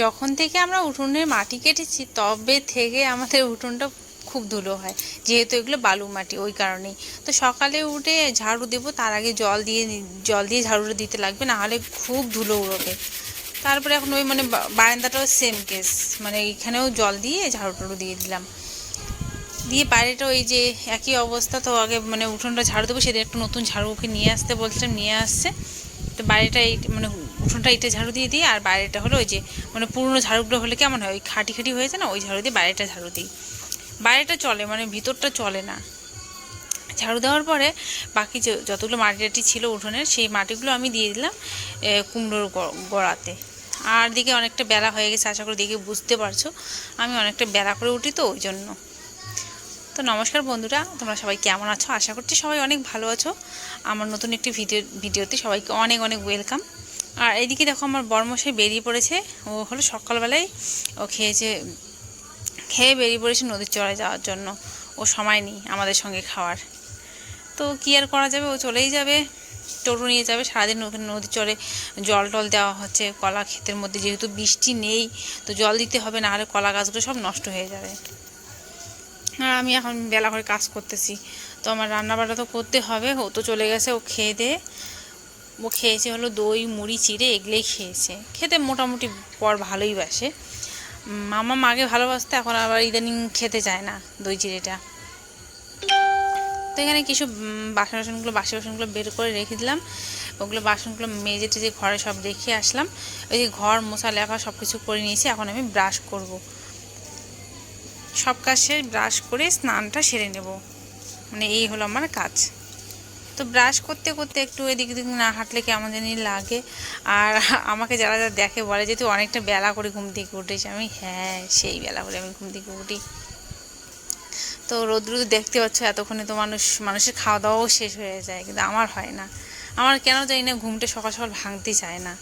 যখন থেকে আমরা উঠোনের মাটি কেটেছি তবে থেকে আমাদের উঠোনটা খুব ধুলো হয়, যেহেতু এগুলো বালু মাটি ওই কারণেই। তো সকালে উঠে ঝাড়ু দেবো, তার আগে জল দিয়ে ঝাড়ুটা দিতে লাগবে, না হলে খুব ধুলো উড়বে। তারপরে এখন ওই মানে বারান্দাটাও সেম কেস, মানে এখানেও জল দিয়ে ঝাড়ু টাড়ু দিয়ে দিলাম, দিয়ে বাইরেটা ওই যে একই অবস্থা। তো আগে মানে উঠোনটা ঝাড়ু দেবো, সেদিন একটা নতুন ঝাড়ুকে নিয়ে আসতে বলছিলাম, নিয়ে আসছে। তো বাইরেটা এই মানে উঠোনটা ইটে ঝাড়ু দিয়ে দিই, আর বাইরেটা হলো ওই যে মানে পুরনো ঝাড়ুগুলো হলে কেমন হয়, ওই খাটি খাটি হয়েছে না, ওই ঝাড়ু দিয়ে বাইরেটা ঝাড়ু দিই। বাইরেটা চলে, মানে ভিতরটা চলে না। ঝাড়ু দেওয়ার পরে বাকি যতগুলো মাটি টাটি ছিল উঠোনের, সেই মাটিগুলো আমি দিয়ে দিলাম কুমড়োর গোড়াতে। আর দিকে অনেকটা বেলা হয়ে গেছে, আশা করি দেখে বুঝতে পারছো আমি অনেকটা বেলা করে উঠি, তো ওই জন্য। তো নমস্কার বন্ধুরা, তোমরা সবাই কেমন আছো? আশা করছি সবাই অনেক ভালো আছো। আমার নতুন একটি ভিডিওতে সবাইকে অনেক অনেক ওয়েলকাম। আর এইদিকে দেখো আমার বড়মশাই বেরিয়ে পড়েছে। ও হলো সকালবেলায় ও খেয়ে বেরিয়ে পড়েছে নদীর চড়ায় যাওয়ার জন্য। ও সময় নেই আমাদের সঙ্গে খাওয়ার। তো কী আর করা যাবে, ও চলেই যাবে, টোটো নিয়ে যাবে। সারাদিন ওখানে নদীর চরে জল টল দেওয়া হচ্ছে কলা ক্ষেতের মধ্যে, যেহেতু বৃষ্টি নেই তো জল দিতে হবে, না হলে কলা গাছগুলো সব নষ্ট হয়ে যাবে। আর আমি এখন বেলা করে কাজ করতেছি, তো আমার রান্নাবান্না তো করতে হবে। ও তো চলে গেছে, ও খেয়েছে হলো দই মুড়ি চিড়ে, এগুলোই খেয়েছে। খেতে মোটামুটি পর ভালোই বাসে। মামা মাকে ভালোবাসতে, এখন আবার ইদানিং খেতে চায় না দই চিড়েটা। তো এখানে কিছু বাসি বাসনগুলো বের করে রেখে দিলাম। ওগুলো বাসনগুলো মেজে টেজে ঘরে সব রেখে আসলাম। ওই যে ঘর মোছা লেখা সব কিছু করে নিয়েছি, এখন আমি ব্রাশ করব। সব কাজ শেষ, ব্রাশ করে স্নানটা সেরে নেব, মানে এই হলো আমার কাজ। তো ব্রাশ করতে করতে একটু এদিক ওদিক না হাঁটলে কেমন জানি লাগে। আর আমাকে যারা যারা দেখে বলে যে তুই অনেকটা বেলা করে ঘুম থেকে উঠেছি। আমি হ্যাঁ, সেই বেলা করে আমি ঘুম থেকে উঠি। তো রোদ্রু দেখতে পাচ্ছ, এতক্ষণে তো মানুষের খাওয়া দাওয়াও শেষ হয়ে যায়, কিন্তু আমার হয় না। আমার কেন জানি না ঘুমটা সকাল সকাল ভাঙতে চায় না।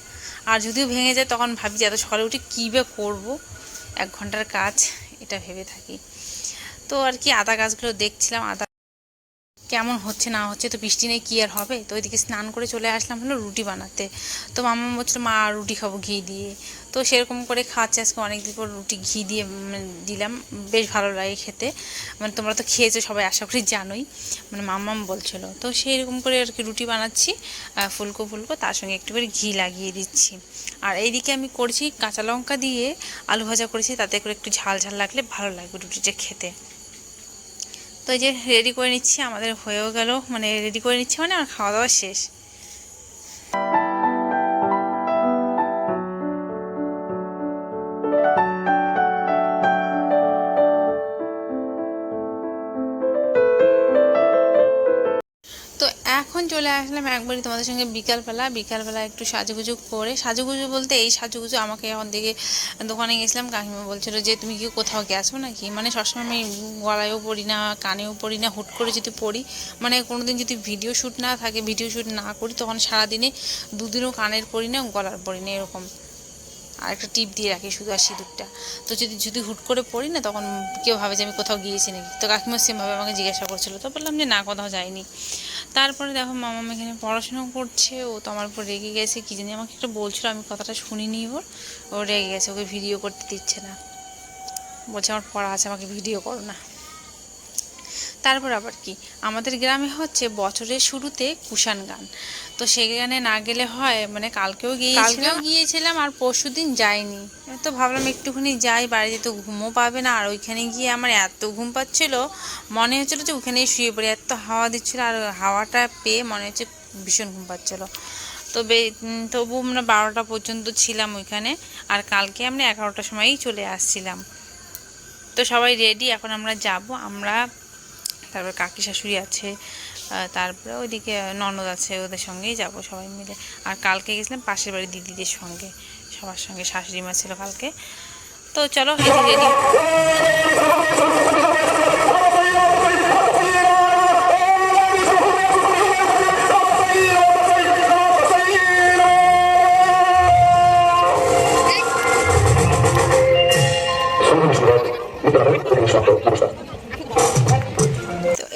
আর যদিও ভেঙে যায় তখন ভাবি যে এত সকালে উঠে কী বা করবো, 1 ঘন্টার কাজ, এটা ভেবে থাকি। তো আর কি আদা গাছগুলো দেখছিলাম, আদা কেমন হচ্ছে না হচ্ছে। তো বৃষ্টি নেই, কী আর হবে। তো ওইদিকে স্নান করে চলে আসলাম হলো রুটি বানাতে। তো মামা বলছিল মা রুটি খাবো ঘি দিয়ে। তো সেরকম করে খাচ্ছে আজকে অনেক দিন পর রুটি ঘি দিয়ে দিলাম, বেশ ভালো লাগে খেতে। মানে তোমরা তো খেয়েছো সবাই, আশা করি জানোই। মানে মাম্মাম বলছিল, তো সেই রকম করে আর কি রুটি বানাচ্ছি ফুলকো ফুলকো, তার সঙ্গে একটু করে ঘি লাগিয়ে দিচ্ছি। আর এইদিকে আমি করছি কাঁচা লঙ্কা দিয়ে আলু ভাজা করেছি, তাতে করে একটু ঝাল ঝাল লাগলে ভালো লাগবে রুটিটা খেতে। তো এই যে রেডি করে নিচ্ছি, আমাদের হয়েও গেল, মানে রেডি করে নিচ্ছি মানে আমার খাওয়া দাওয়া শেষ। তো এখন চলে আসলাম একবারই তোমাদের সঙ্গে বিকালবেলা একটু সাজুগুজু করে, সাজুগুজু বলতে এই সাজুগুজু আমাকে এখন থেকে দোকানে গেছিলাম, কাকিমা বলছিল যে তুমি কি কোথাও গেছো নাকি। মানে সবসময় আমি গলায়ও পরি না, কানেও পরি না, হুট করে যদি পরি, মানে কোনোদিন যদি ভিডিও শ্যুট না থাকে, ভিডিও শ্যুট না করি, তখন সারাদিনে দুদিনও কানের পরি না, গলার পরি না, এরকম। আর একটা টিপ দিয়ে রাখি শুধু, আর সিঁদুরটা। তো যদি হুট করে পড়ি না, তখন কেউ ভাবে যে আমি কোথাও গিয়েছি নাকি। তো কাকিমা সেমভাবে আমাকে জিজ্ঞাসা করছিলো, তো বললাম যে না, কোথাও যাইনি। তারপরে দেখো মামা এখানে পড়াশোনা করছে, ও তো আমার উপর রেগে গেছে, কী জানি আমাকে একটা বলছিল, আমি কথাটা শুনিনি। ও রেগে গেছে, ওকে ভিডিও করতে দিচ্ছে না, বলছে আমার পড়া আছে, আমাকে ভিডিও করো না। তারপর আবার কি, আমাদের গ্রামে হচ্ছে বছরের শুরুতে কুষাণ গান। তো সেখানে না গেলে হয়, মানে কালকেও গিয়েছিলাম আর পরশুদিন যাইনি। তো ভাবলাম একটুখানি যাই, বাড়িতে তো ঘুমও পাবে না। আর ওইখানে গিয়ে আমার এত ঘুম পাচ্ছিল, মনে হচ্ছিলো যে ওখানেই শুয়ে পড়ি, এত হাওয়া দিচ্ছিলো, আর হাওয়াটা পেয়ে মনে হচ্ছে ভীষণ ঘুম পাচ্ছিলো। তবু আমরা 12টা পর্যন্ত ছিলাম ওইখানে। আর কালকে আমরা 11টার সময়ই চলে আসছিলাম। তো সবাই রেডি, এখন আমরা যাব। তারপর কাকি শাশুড়ি আছে, তারপরে ওইদিকে ননদ আছে, ওদের সঙ্গেই যাব সবাই মিলে। আর কালকে গেছিলাম পাশের বাড়ির দিদিদের সঙ্গে, সবার সঙ্গে, শাশুড়ি মা ছিল কালকে। তো চলো রেডি।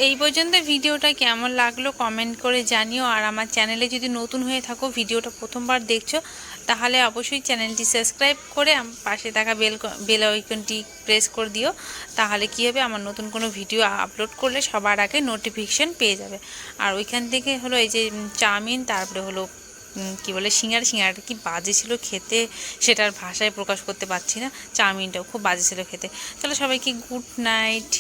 এই পর্যন্ত ভিডিওটা কেমন লাগলো কমেন্ট করে জানিও। আর আমার চ্যানেলে যদি নতুন হয়ে থাকো, ভিডিওটা প্রথমবার দেখছো, তাহলে অবশ্যই চ্যানেলটি সাবস্ক্রাইব করে পাশে থাকা বেল আইকনটি প্রেস করে দিও। তাহলে কী হবে, আমার নতুন কোনো ভিডিও আপলোড করলে সবার আগে নোটিফিকেশান পেয়ে যাবে। আর ওইখান থেকে হলো এই যে চাউমিন, তারপরে হলো কি বলে সিঙ্গারাটা কি বাজে ছিল খেতে, সেটার ভাষায় প্রকাশ করতে পারছি না। চাউমিনটাও খুব বাজে ছিল খেতে। চলো সবাইকে গুড নাইট।